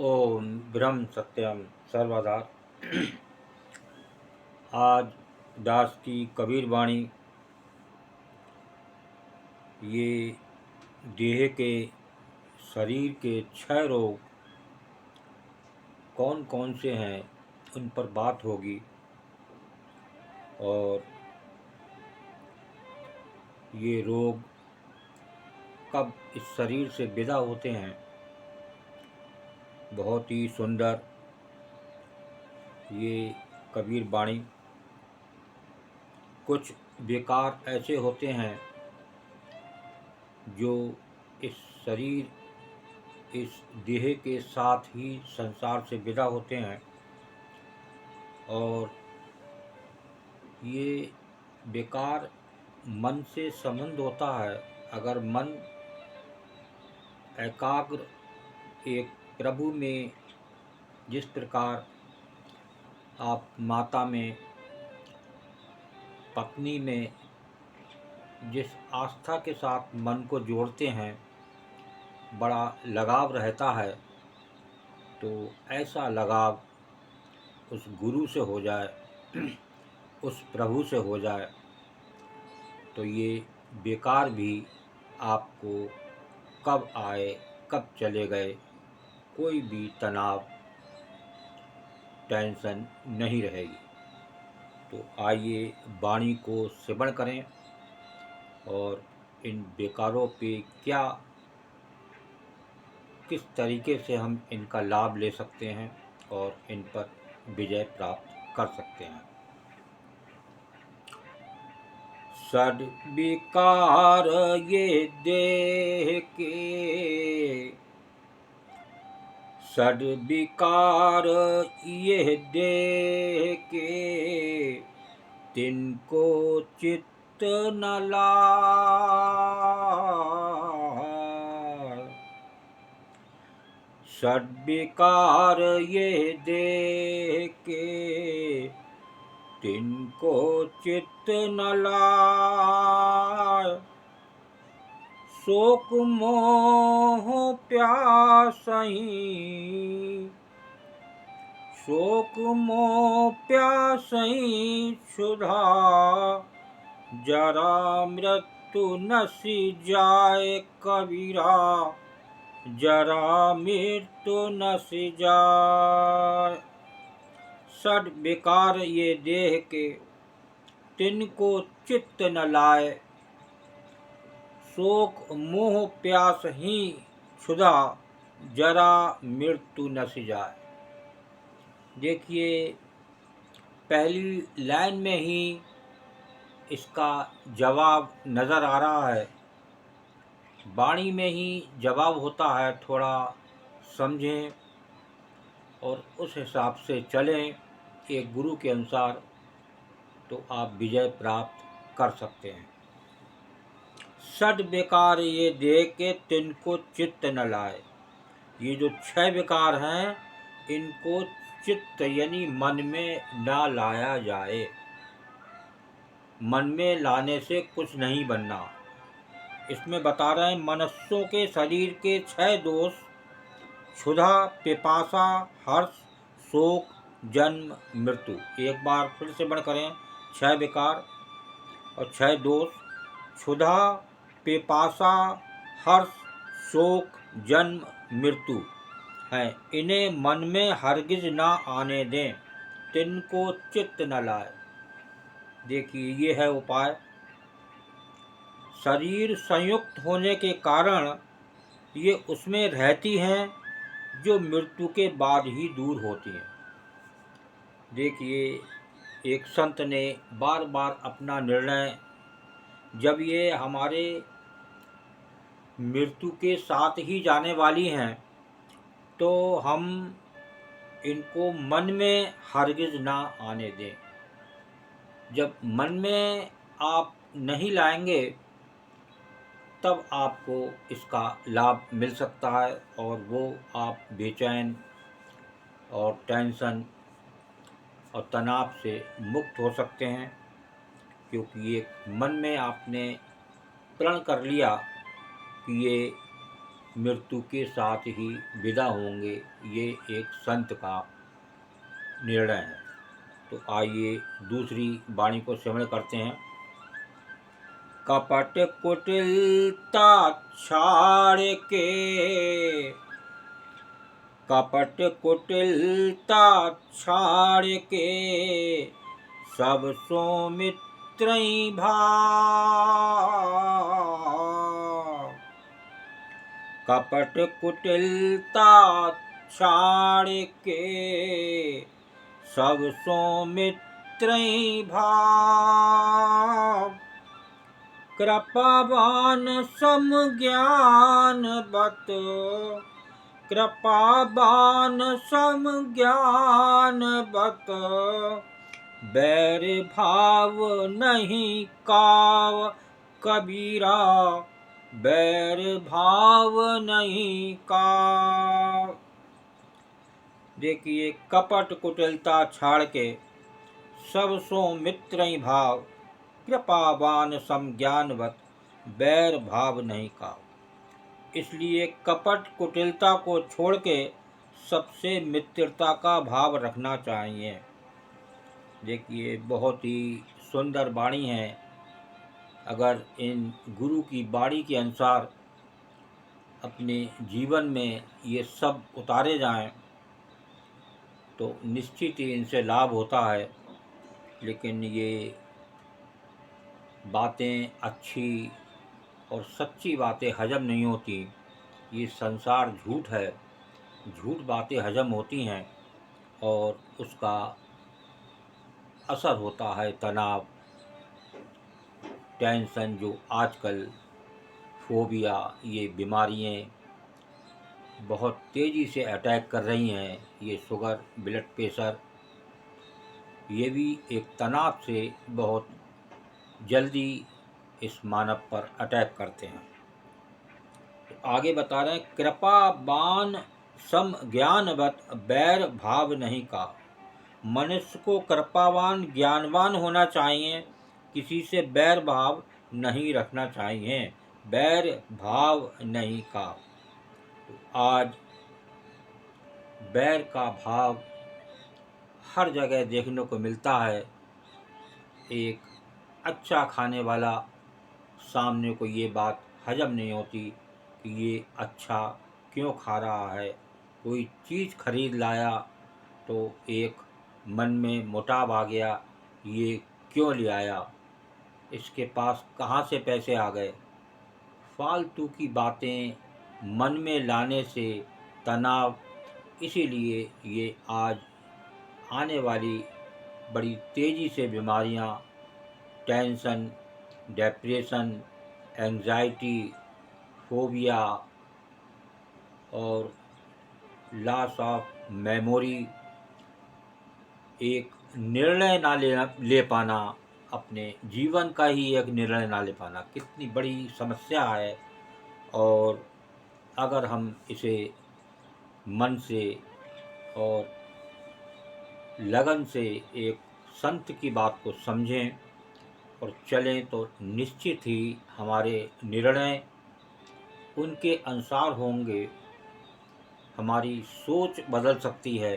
ओम ब्रह्म सत्यम सर्वदा। आज दास की कबीर वाणी ये देह के शरीर के 6 रोग कौन कौन से हैं उन पर बात होगी। और ये रोग कब इस शरीर से विदा होते हैं, बहुत ही सुंदर ये कबीर वाणी। कुछ विकार ऐसे होते हैं जो इस शरीर इस देह के साथ ही संसार से विदा होते हैं, और ये विकार मन से संबंध होता है। अगर मन एकाग्र एक प्रभु में, जिस प्रकार आप माता में, पत्नी में जिस आस्था के साथ मन को जोड़ते हैं, बड़ा लगाव रहता है, तो ऐसा लगाव उस गुरु से हो जाए, उस प्रभु से हो जाए, तो ये बेकार भी आपको कब आए कब चले गए कोई भी तनाव टेंशन नहीं रहेगी। तो आइए वाणी को श्रवण करें और इन बेकारों पे किस तरीके से हम इनका लाभ ले सकते हैं और इन पर विजय प्राप्त कर सकते हैं। सद्विकार ये देह के, सद्विकार ये देह के, तिनको चित्त न लाय। सद्विकार ये देह के, तिनको चित्त न लाय। शोक मोह प्यासहि, शोक मोह प्यासहि क्षुधा, जरा मृत्यु नसि जाय कबीरा, जरा मृत्यु नसि जाय। सद्विकार ये देह के, तिनको चित्त न लाए। शोक मोह प्यास ही क्षुधा, जरा मृत्यु नसि जाए। देखिए, पहली लाइन में ही इसका जवाब नज़र आ रहा है। वाणी में ही जवाब होता है। थोड़ा समझें और उस हिसाब से चलें एक गुरु के अनुसार, तो आप विजय प्राप्त कर सकते हैं। सद्विकार ये देह के, तिनको चित्त न लाए। ये जो 6 विकार हैं, इनको चित्त यानी मन में ना लाया जाए। मन में लाने से कुछ नहीं बनना। इसमें बता रहे हैं मनुष्यों के शरीर के 6 दोष: क्षुधा, पिपासा, हर्ष, शोक, जन्म, मृत्यु। एक बार फिर से बढ़ करें। 6 विकार और 6 दोष: क्षुधा, पिपासा, हर्ष, शोक, जन्म, मृत्यु हैं। इन्हें मन में हरगिज ना आने दें, तिनको चित्त न लाए। देखिए, ये है उपाय। शरीर संयुक्त होने के कारण ये उसमें रहती हैं जो मृत्यु के बाद ही दूर होती हैं। देखिए, एक संत ने बार बार अपना निर्णय, जब ये हमारे मृत्यु के साथ ही जाने वाली हैं, तो हम इनको मन में हरगिज ना आने दें। जब मन में आप नहीं लाएंगे, तब आपको इसका लाभ मिल सकता है, और वो आप बेचैन और टेंशन और तनाव से मुक्त हो सकते हैं। क्योंकि ये मन में आपने प्रण कर लिया कि ये मृत्यु के साथ ही विदा होंगे, ये एक संत का निर्णय है। तो आइए दूसरी वाणी को श्रवण करते हैं। कपट कुटिलता छाड़ के, कपट कुटिलता छाड़ के, सब सौमित्रई भाव। कपट कुटिलता छाड़ के, सब सौमित्रई भाव। कृपावान सम ज्ञान बत, कृपावान सम ज्ञान बत, बैर भाव नहीं काव कबीरा, बैर भाव नहीं काव। देखिए, कपट कुटिलता छाड़ के सब सो मित्रई भाव, कृपावान सम ज्ञानवत, बैर भाव नहीं काव। इसलिए कपट कुटिलता को छोड़ के सबसे मित्रता का भाव रखना चाहिए। देखिए, बहुत ही सुंदर वाणी है। अगर इन गुरु की वाणी के अनुसार अपने जीवन में ये सब उतारे जाएं तो निश्चित ही इनसे लाभ होता है। लेकिन ये बातें अच्छी और सच्ची बातें हजम नहीं होती। ये संसार झूठ है, झूठ बातें हजम होती हैं और उसका असर होता है तनाव, टेंशन, जो आजकल फोबिया, ये बीमारियाँ बहुत तेज़ी से अटैक कर रही हैं। ये शुगर, ब्लड प्रेशर, ये भी एक तनाव से बहुत जल्दी इस मानव पर अटैक करते हैं। तो आगे बता रहे हैं, कृपावान सम ज्ञानवत, बैर भाव नहीं का। मनुष्य को कृपावान ज्ञानवान होना चाहिए, किसी से बैर भाव नहीं रखना चाहिए, बैर भाव नहीं का। तो आज बैर का भाव हर जगह देखने को मिलता है। एक अच्छा खाने वाला सामने को ये बात हजम नहीं होती कि ये अच्छा क्यों खा रहा है। कोई चीज़ खरीद लाया तो एक मन में मुटाव आ गया, ये क्यों ले आया, इसके पास कहाँ से पैसे आ गए। फालतू की बातें मन में लाने से तनाव, इसीलिए ये आज आने वाली बड़ी तेज़ी से बीमारियां, टेंशन, डिप्रेशन, एंजाइटी, फोबिया और लॉस ऑफ मेमोरी, एक निर्णय ना ले पाना, अपने जीवन का ही एक निर्णय ना ले पाना, कितनी बड़ी समस्या है। और अगर हम इसे मन से और लगन से एक संत की बात को समझें और चलें तो निश्चित ही हमारे निर्णय उनके अनुसार होंगे। हमारी सोच बदल सकती है।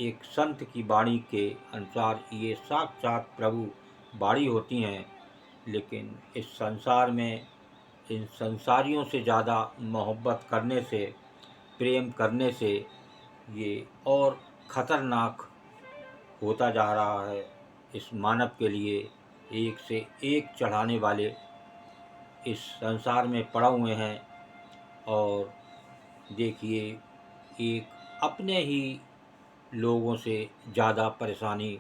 एक संत की वाणी के अनुसार ये साक्षात प्रभु वाणी होती हैं। लेकिन इस संसार में इन संसारियों से ज़्यादा मोहब्बत करने से, प्रेम करने से ये और ख़तरनाक होता जा रहा है। इस मानव के लिए एक से एक चढ़ाने वाले इस संसार में पड़े हुए हैं। और देखिए, एक अपने ही लोगों से ज़्यादा परेशानी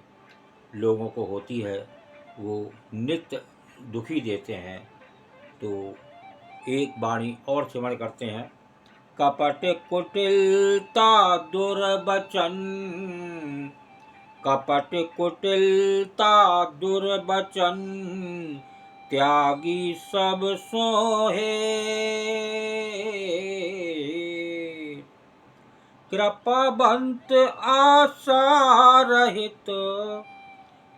लोगों को होती है, वो नित्य दुखी देते हैं। तो एक वाणी और श्रवण करते हैं। कपट कुटिलता दुर्वचन, कपट कुटिलता दुर्वचन, त्यागी सब सोहे। कृपावंत आशा रहित,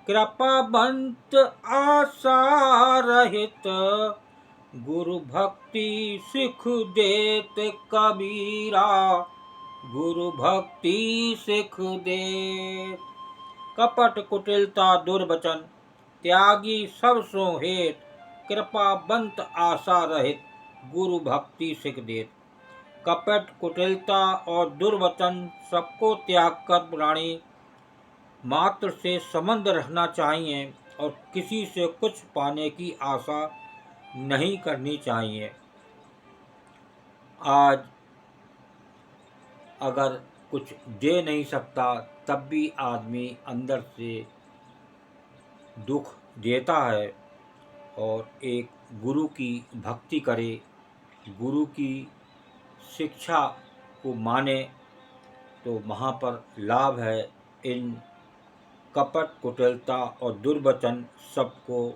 कृपावंत आशा रहित, गुरु भक्ति सिख देत कबीरा, गुरु भक्ति सिख देत। कपट कुटिलता दुर्वचन त्यागी सब सो हेत, कृपा बंत आशा रहित गुरु भक्ति सिख देत। कपट कुटिलता और दुर्वचन सबको त्याग कर प्राणी मात्र से संबंध रखना चाहिए और किसी से कुछ पाने की आशा नहीं करनी चाहिए। आज अगर कुछ दे नहीं सकता तब भी आदमी अंदर से दुख देता है और एक गुरु की भक्ति करे, गुरु की शिक्षा को माने तो वहाँ पर लाभ है। इन कपट कुटिलता और दुर्वचन सबको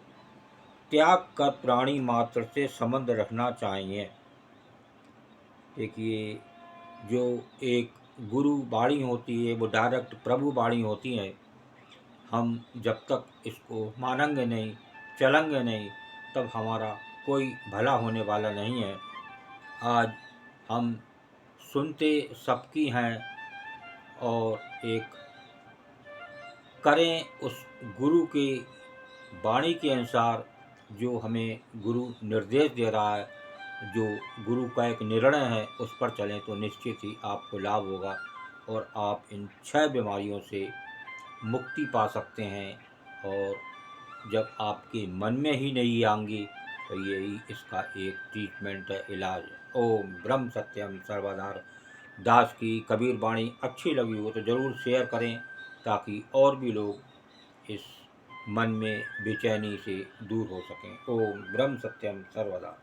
त्याग कर प्राणी मात्र से संबंध रखना चाहिए। देखिए, जो एक गुरु वाणी होती है वो डायरेक्ट प्रभु वाणी होती है। हम जब तक इसको मानेंगे नहीं, चलेंगे नहीं, तब हमारा कोई भला होने वाला नहीं है। आज हम सुनते सबकी हैं और एक करें उस गुरु के वाणी के अनुसार जो हमें गुरु निर्देश दे रहा है, जो गुरु का एक निर्णय है उस पर चलें तो निश्चित ही आपको लाभ होगा और आप इन 6 बीमारियों से मुक्ति पा सकते हैं। और जब आपके मन में ही नहीं आएंगी तो यही इसका एक ट्रीटमेंट है, इलाज है। ओम ब्रह्म सत्यम सर्वधार दास की कबीर वाणी अच्छी लगी हो तो ज़रूर शेयर करें ताकि और भी लोग इस मन में बेचैनी से दूर हो सकें। ओम ब्रह्म सत्यम सर्वदा।